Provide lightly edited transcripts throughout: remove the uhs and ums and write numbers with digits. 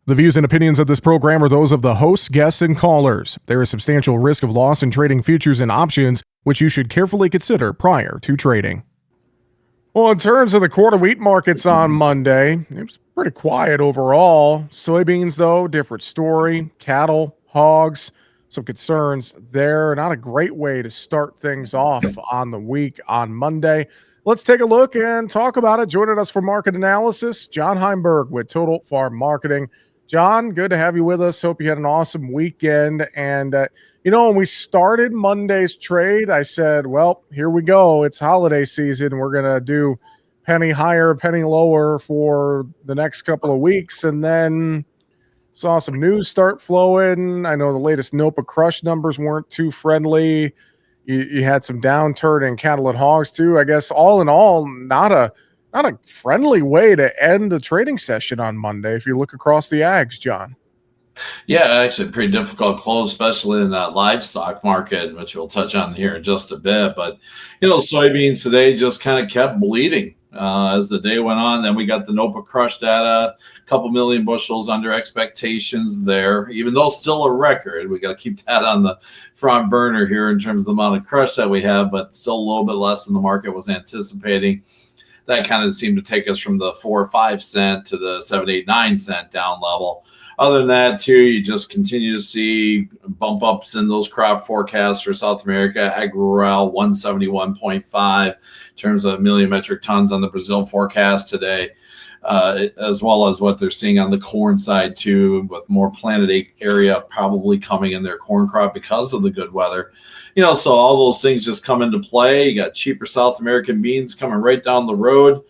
The views and opinions of this program are those of the hosts, guests, and callers. There is substantial risk of loss in trading futures and options, which you should carefully consider prior to trading. Well, in terms of the quarter wheat markets on Monday, it was pretty quiet overall. Soybeans, though, different story. Cattle, hogs, some concerns there. Not a great way to start things off on the week on Monday. Let's take a look and talk about it. Joining us for market analysis, John Heimberg with Total Farm Marketing. John, good to have you with us. Hope you had an awesome weekend. And, when we started Monday's trade, I said, well, here we go. It's holiday season. We're going to do penny higher, penny lower for the next couple of weeks. And then saw some news start flowing. I know the latest NOPA crush numbers weren't too friendly. You had some downturn in cattle and hogs too. I guess all in all, not a friendly way to end the trading session on Monday if you look across the ags, John. Yeah, actually pretty difficult close, especially in that livestock market, which we'll touch on here in just a bit. But, soybeans today just kind of kept bleeding as the day went on. Then we got the NOPA crush data, a couple million bushels under expectations there, even though still a record. We got to keep that on the front burner here in terms of the amount of crush that we have, but still a little bit less than the market was anticipating. That kind of seemed to take us from the 4 or 5 cent to the 7, 8, 9 cent down level. Other than that, too, you just continue to see bump ups in those crop forecasts for South America. Ag Rural 171.5 in terms of million metric tons on the Brazil forecast today, as well as what they're seeing on the corn side, too, with more planted area probably coming in their corn crop because of the good weather. So all those things just come into play. You got cheaper South American beans coming right down the road.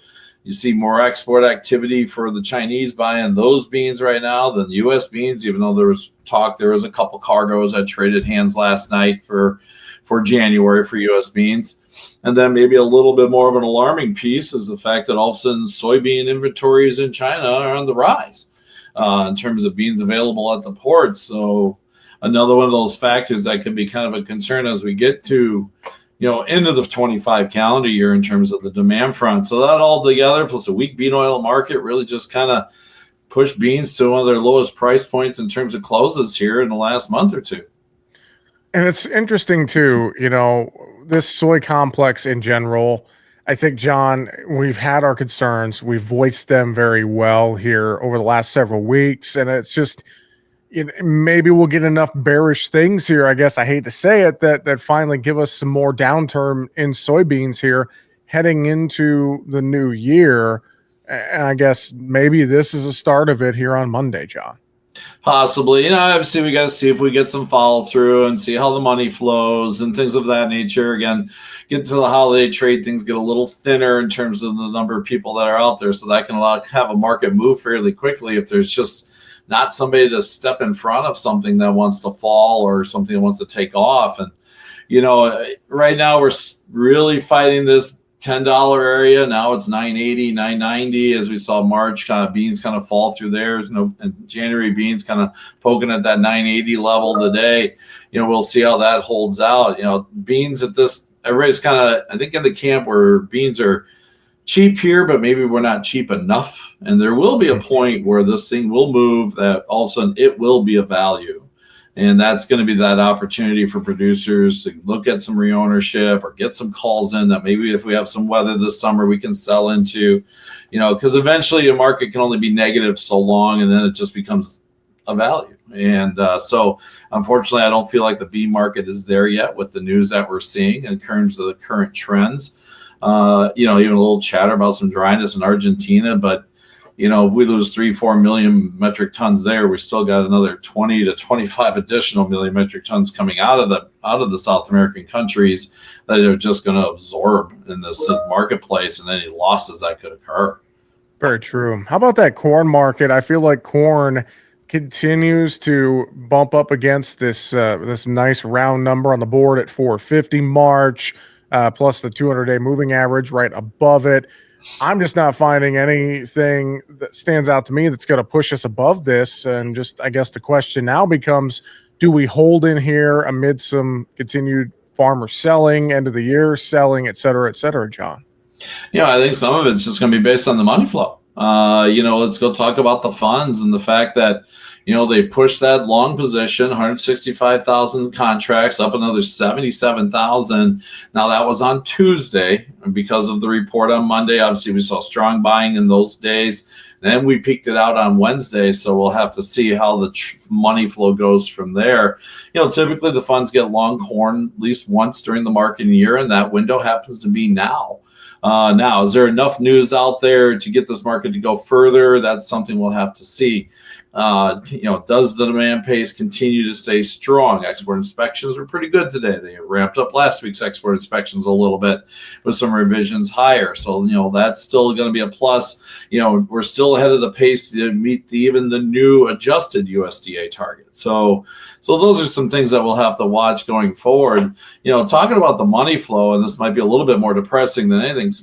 You see more export activity for the Chinese buying those beans right now than U.S. beans, even though there was talk. There was a couple cargoes that traded hands last night for January for U.S. beans. And then maybe a little bit more of an alarming piece is the fact that all of a sudden soybean inventories in China are on the rise in terms of beans available at the ports. So another one of those factors that could be kind of a concern as we get to into the 25 calendar year in terms of the demand front. So that all together, plus a weak bean oil market, really just kind of pushed beans to one of their lowest price points in terms of closes here in the last month or two. And it's interesting too, this soy complex in general. I think, John, we've had our concerns. We've voiced them very well here over the last several weeks. And it's just, maybe we'll get enough bearish things here, I guess I hate to say it, that finally give us some more downturn in soybeans here heading into the new year. And I guess maybe this is a start of it here on Monday, John. Possibly. Obviously we got to see if we get some follow through and see how the money flows and things of that nature. Again, get to the holiday trade, things get a little thinner in terms of the number of people that are out there. So that can have a market move fairly quickly if there's just not somebody to step in front of something that wants to fall or something that wants to take off. And, right now we're really fighting this $10 area. Now it's $9.80, $9.90 as we saw March beans kind of fall through there. And January beans kind of poking at that $9.80 level today. We'll see how that holds out. Beans at this, everybody's kind of, I think, in the camp where beans are cheap here, but maybe we're not cheap enough. And there will be a point where this thing will move that all of a sudden it will be a value. And that's going to be that opportunity for producers to look at some reownership or get some calls in that maybe if we have some weather this summer, we can sell into, because eventually a market can only be negative so long and then it just becomes a value. And so unfortunately, I don't feel like the bean market is there yet with the news that we're seeing in terms of the current trends. Even a little chatter about some dryness in Argentina, but if we lose 3-4 million metric tons there, we still got another 20 to 25 additional million metric tons coming out of the South American countries that are just going to absorb in this marketplace, and any losses that could occur. Very true. How about that corn market? I feel like corn continues to bump up against this nice round number on the board at 450 March. Plus the 200-day moving average right above it. I'm just not finding anything that stands out to me that's going to push us above this. And just, I guess the question now becomes, do we hold in here amid some continued farmer selling, end of the year selling, et cetera, John? I think some of it's just going to be based on the money flow. Let's go talk about the funds and the fact that, they pushed that long position, 165,000 contracts up another 77,000. Now that was on Tuesday because of the report on Monday. Obviously, we saw strong buying in those days. Then we peaked it out on Wednesday, so we'll have to see how the money flow goes from there. Typically the funds get long corn at least once during the marketing year, and that window happens to be now. Now, is there enough news out there to get this market to go further? That's something we'll have to see. Does the demand pace continue to stay strong? Export inspections were pretty good today. They ramped up last week's export inspections a little bit with some revisions higher. So, that's still going to be a plus. We're still ahead of the pace to meet even the new adjusted USDA target. So those are some things that we'll have to watch going forward. Talking about the money flow, and this might be a little bit more depressing than anything.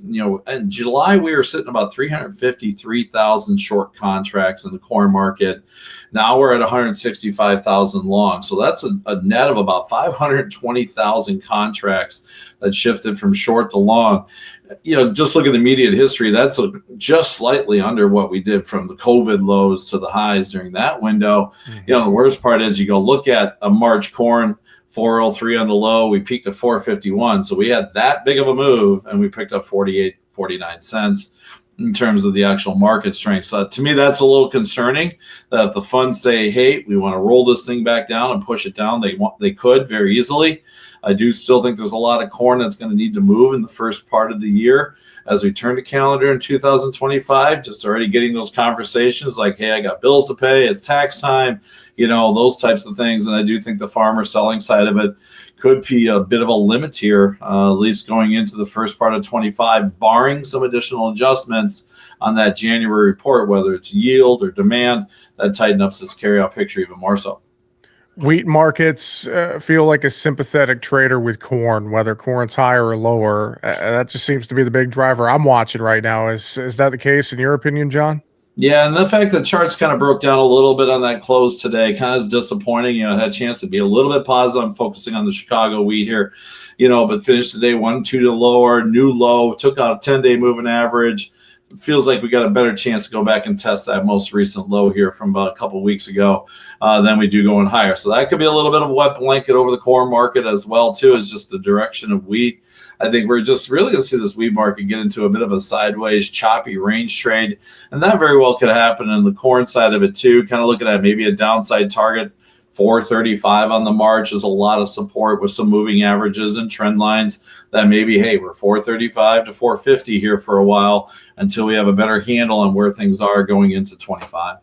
In July, we were sitting about 353,000 short contracts in the corn market. Now we're at 165,000 long. So that's a net of about 520,000 contracts that shifted from short to long. Just look at immediate history, that's just slightly under what we did from the COVID lows to the highs during that window. The worst part is you go look at a March corn, 403 on the low, we peaked at 451. So we had that big of a move and we picked up 48, 49 cents in terms of the actual market strength. So to me, that's a little concerning that if the funds say, hey, we want to roll this thing back down and push it down, they could very easily. I do still think there's a lot of corn that's going to need to move in the first part of the year as we turn to calendar in 2025, just already getting those conversations like, hey, I got bills to pay, it's tax time, those types of things. And I do think the farmer selling side of it could be a bit of a limit here, at least going into the first part of 25, barring some additional adjustments on that January report, whether it's yield or demand, that tighten up this carryout picture even more so. Wheat markets feel like a sympathetic trader with corn, whether corn's higher or lower. That just seems to be the big driver I'm watching right now. Is that the case in your opinion, John? Yeah, and the fact that charts kind of broke down a little bit on that close today kind of is disappointing. I had a chance to be a little bit positive. I'm focusing on the Chicago wheat here, but finished today 1-2 to lower, new low, took out a 10-day moving average. It feels like we got a better chance to go back and test that most recent low here from about a couple of weeks ago than we do going higher. So that could be a little bit of a wet blanket over the corn market as well, too, is just the direction of wheat. I think we're just really going to see this wheat market get into a bit of a sideways, choppy range trade. And that very well could happen in the corn side of it, too. Kind of looking at maybe a downside target. 435 on the March is a lot of support with some moving averages and trend lines that maybe, hey, we're 435 to 450 here for a while until we have a better handle on where things are going into 25.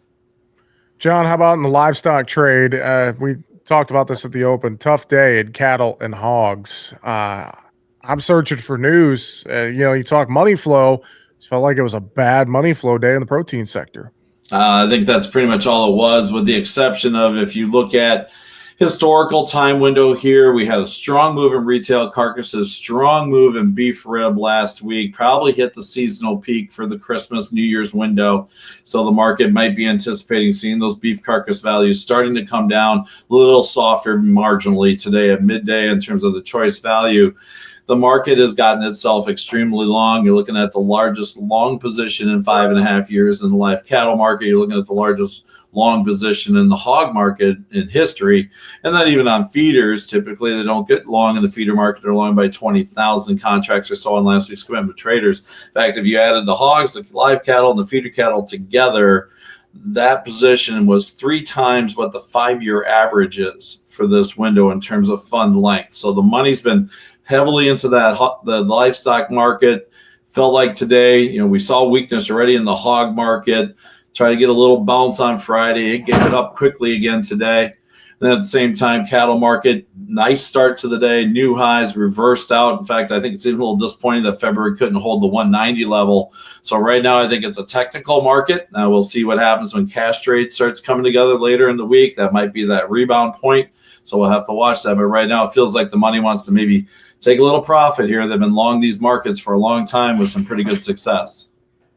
John, how about in the livestock trade? We talked about this at the open. Tough day in cattle and hogs. I'm searching for news. You talk money flow. It felt like it was a bad money flow day in the protein sector. I think that's pretty much all it was, with the exception of if you look at historical time window here, we had a strong move in retail carcasses, strong move in beef rib last week, probably hit the seasonal peak for the Christmas, New Year's window. So the market might be anticipating seeing those beef carcass values starting to come down a little softer marginally today at midday in terms of the choice value. The market has gotten itself extremely long. You're looking at the largest long position in 5.5 years in the live cattle market. You're looking at the largest long position in the hog market in history. And then even on feeders, typically they don't get long in the feeder market. They're long by 20,000 contracts or so on last week's commitment traders. In fact, if you added the hogs, the live cattle, and the feeder cattle together, that position was 3 times what the 5-year average is for this window in terms of fund length. So the money's been heavily into the livestock market. Felt like today, we saw weakness already in the hog market. Try to get a little bounce on Friday. It gave it up quickly again today. And at the same time, cattle market, nice start to the day. New highs reversed out. In fact, I think it's even a little disappointing that February couldn't hold the 190 level. So right now, I think it's a technical market. Now we'll see what happens when cash trade starts coming together later in the week. That might be that rebound point. So we'll have to watch that. But right now, it feels like the money wants to maybe take a little profit here. They've been long these markets for a long time with some pretty good success.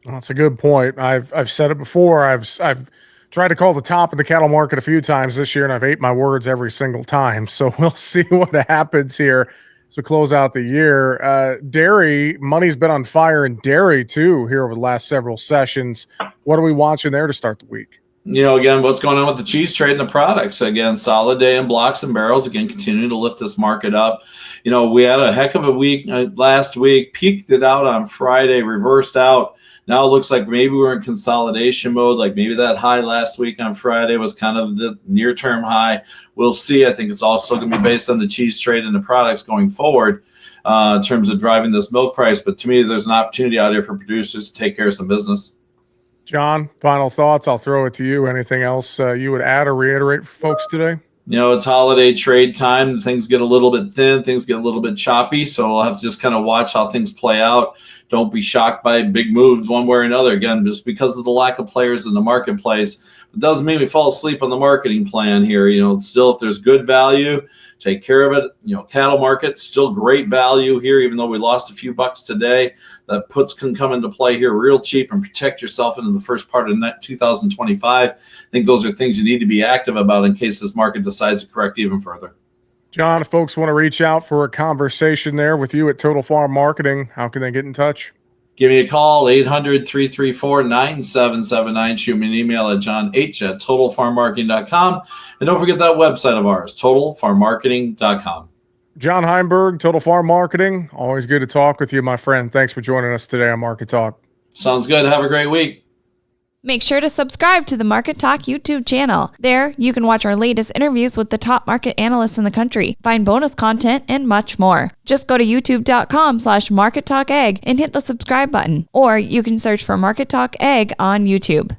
Well, that's a good point. I've said it before. I've tried to call the top of the cattle market a few times this year, and I've ate my words every single time. So we'll see what happens here. as we close out the year. Dairy, money's been on fire in dairy too here over the last several sessions. What are we watching there to start the week? Again, what's going on with the cheese trade and the products? Again, solid day in blocks and barrels. Again, continuing to lift this market up. We had a heck of a week last week, peaked it out on Friday, reversed out. Now it looks like maybe we're in consolidation mode. Like maybe that high last week on Friday was kind of the near-term high. We'll see. I think it's also going to be based on the cheese trade and the products going forward in terms of driving this milk price. But to me, there's an opportunity out here for producers to take care of some business. John, final thoughts. I'll throw it to you. Anything else you would add or reiterate for folks today? It's holiday trade time. Things get a little bit thin. Things get a little bit choppy. So we'll have to just kind of watch how things play out. Don't be shocked by big moves one way or another. Again, just because of the lack of players in the marketplace, it doesn't mean we fall asleep on the marketing plan here. Still, if there's good value, take care of it. Cattle market, still great value here, even though we lost a few bucks today. That puts can come into play here real cheap and protect yourself into the first part of 2025. I think those are things you need to be active about in case this market decides to correct even further. John, if folks want to reach out for a conversation there with you at Total Farm Marketing, how can they get in touch? Give me a call, 800-334-9779. Shoot me an email at johnh@totalfarmmarketing.com. And don't forget that website of ours, totalfarmmarketing.com. John Heimberg, Total Farm Marketing. Always good to talk with you, my friend. Thanks for joining us today on Market Talk. Sounds good. Have a great week. Make sure to subscribe to the Market Talk YouTube channel. There, you can watch our latest interviews with the top market analysts in the country, find bonus content, and much more. Just go to youtube.com/markettalkag and hit the subscribe button, or you can search for Market Talk Ag on YouTube.